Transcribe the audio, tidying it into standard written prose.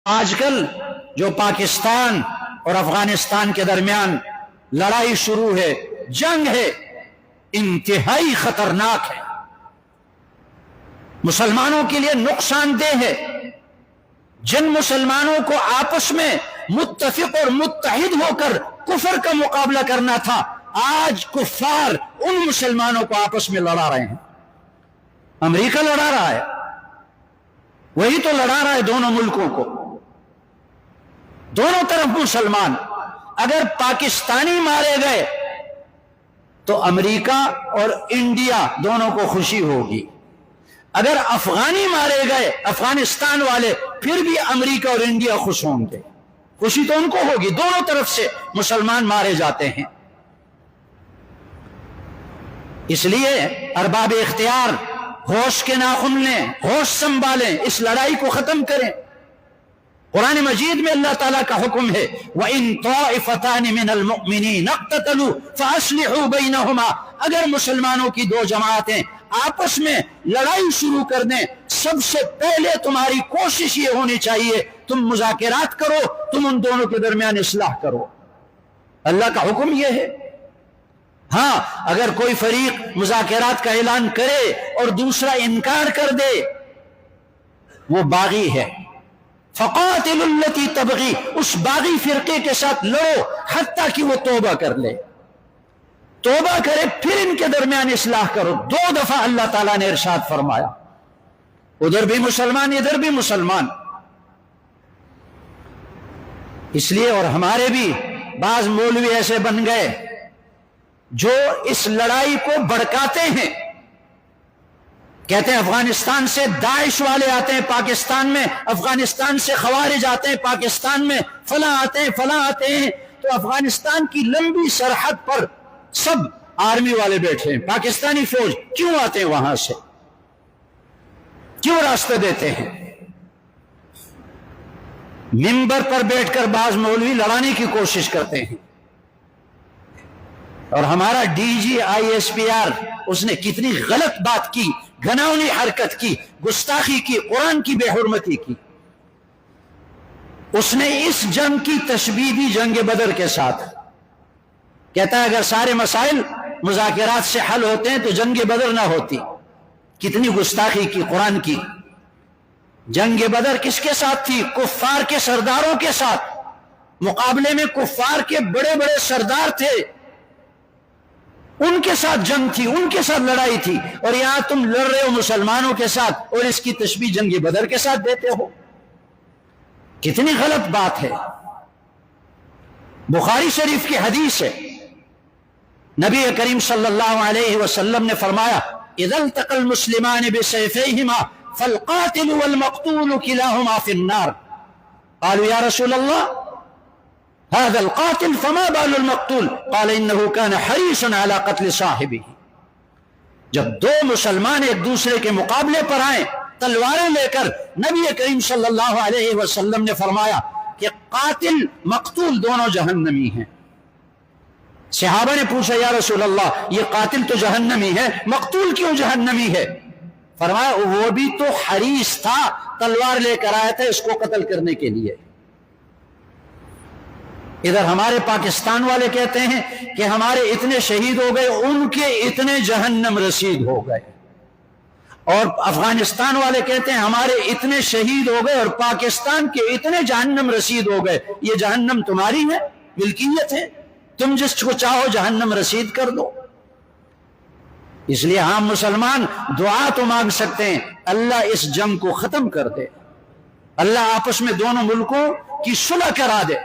آج کل جو پاکستان اور افغانستان کے درمیان لڑائی شروع ہے، جنگ ہے، انتہائی خطرناک ہے، مسلمانوں کے لیے نقصان دہ ہے۔ جن مسلمانوں کو آپس میں متفق اور متحد ہو کر کفر کا مقابلہ کرنا تھا، آج کفار ان مسلمانوں کو آپس میں لڑا رہے ہیں۔ امریکہ لڑا رہا ہے، وہی تو لڑا رہا ہے دونوں ملکوں کو، دونوں طرف مسلمان۔ اگر پاکستانی مارے گئے تو امریکہ اور انڈیا دونوں کو خوشی ہوگی، اگر افغانی مارے گئے افغانستان والے پھر بھی امریکہ اور انڈیا خوش ہوں گے، خوشی تو ان کو ہوگی، دونوں طرف سے مسلمان مارے جاتے ہیں۔ اس لیے ارباب اختیار ہوش کے ناخن لیں، ہوش سنبھالیں، اس لڑائی کو ختم کریں۔ قرآن مجید میں اللہ تعالیٰ کا حکم ہے وَإِن طَائِفَتَانِ مِنَ الْمُؤْمِنِينَ اقْتَتَلُوا فَأَصْلِحُوا بَيْنَهُمَا، اگر مسلمانوں کی دو جماعتیں آپس میں لڑائی شروع کر دیں، سب سے پہلے تمہاری کوشش یہ ہونی چاہیے تم مذاکرات کرو، تم ان دونوں کے درمیان اصلاح کرو۔ اللہ کا حکم یہ ہے۔ ہاں، اگر کوئی فریق مذاکرات کا اعلان کرے اور دوسرا انکار کر دے، وہ باغی ہے۔ فقاتل التی تبغی، اس باغی فرقے کے ساتھ لڑو حتیٰ کہ وہ توبہ کر لے، توبہ کرے، پھر ان کے درمیان اصلاح کرو۔ 2 دفعہ اللہ تعالیٰ نے ارشاد فرمایا، ادھر بھی مسلمان ادھر بھی مسلمان۔ اس لیے اور ہمارے بھی بعض مولوی ایسے بن گئے جو اس لڑائی کو بڑکاتے ہیں، کہتے ہیں افغانستان سے داعش والے آتے ہیں پاکستان میں، افغانستان سے خوارج آتے ہیں پاکستان میں، فلاں آتے ہیں فلاں آتے ہیں۔ تو افغانستان کی لمبی سرحد پر سب آرمی والے بیٹھے ہیں، پاکستانی فوج کیوں آتے ہیں وہاں سے، کیوں راستہ دیتے ہیں؟ منبر پر بیٹھ کر بعض مولوی لڑانے کی کوشش کرتے ہیں، اور ہمارا D G I S P R اس نے کتنی غلط بات کی، گھناؤنی حرکت کی، گستاخی کی، قرآن کی بے حرمتی کی۔ اس نے اس جنگ کی تشبیہ دی جنگ بدر کے ساتھ، کہتا ہے اگر سارے مسائل مذاکرات سے حل ہوتے ہیں تو جنگ بدر نہ ہوتی۔ کتنی گستاخی کی قرآن کی۔ جنگ بدر کس کے ساتھ تھی؟ کفار کے سرداروں کے ساتھ، مقابلے میں کفار کے بڑے بڑے سردار تھے، ان کے ساتھ جنگ تھی، ان کے ساتھ لڑائی تھی، اور یہاں تم لڑ رہے ہو مسلمانوں کے ساتھ اور اس کی تشبیہ جنگ بدر کے ساتھ دیتے ہو۔ کتنی غلط بات ہے۔ بخاری شریف کی حدیث ہے، نبی کریم صلی اللہ علیہ وسلم نے فرمایا اذا التقى المسلمان بسيفيهما فالقاتل والمقتول كلاهما في النار۔ قالوا يا رسول الله هذا القاتل فما بال المقتول؟ قال انه كان حريصا على قتل صاحبه۔ جب دو مسلمان ایک دوسرے کے مقابلے پر آئیں تلواریں لے کر، نبی کریم صلی اللہ علیہ وسلم نے فرمایا کہ قاتل مقتول دونوں جہنمی ہیں۔ صحابہ نے پوچھا یا رسول اللہ یہ قاتل تو جہنمی ہے، مقتول کیوں جہنمی ہے؟ فرمایا وہ بھی تو حریص تھا، تلوار لے کر آیا تھا اس کو قتل کرنے کے لیے۔ ادھر ہمارے پاکستان والے کہتے ہیں کہ ہمارے اتنے شہید ہو گئے، ان کے اتنے جہنم رسید ہو گئے، اور افغانستان والے کہتے ہیں ہمارے اتنے شہید ہو گئے اور پاکستان کے اتنے جہنم رسید ہو گئے۔ یہ جہنم تمہاری ہے، ملکیت ہے، تم جس کو چاہو جہنم رسید کر دو۔ اس لیے ہم مسلمان دعا تو مانگ سکتے ہیں اللہ اس جنگ کو ختم کر دے، اللہ آپس میں دونوں ملکوں کی صلح کرا دے۔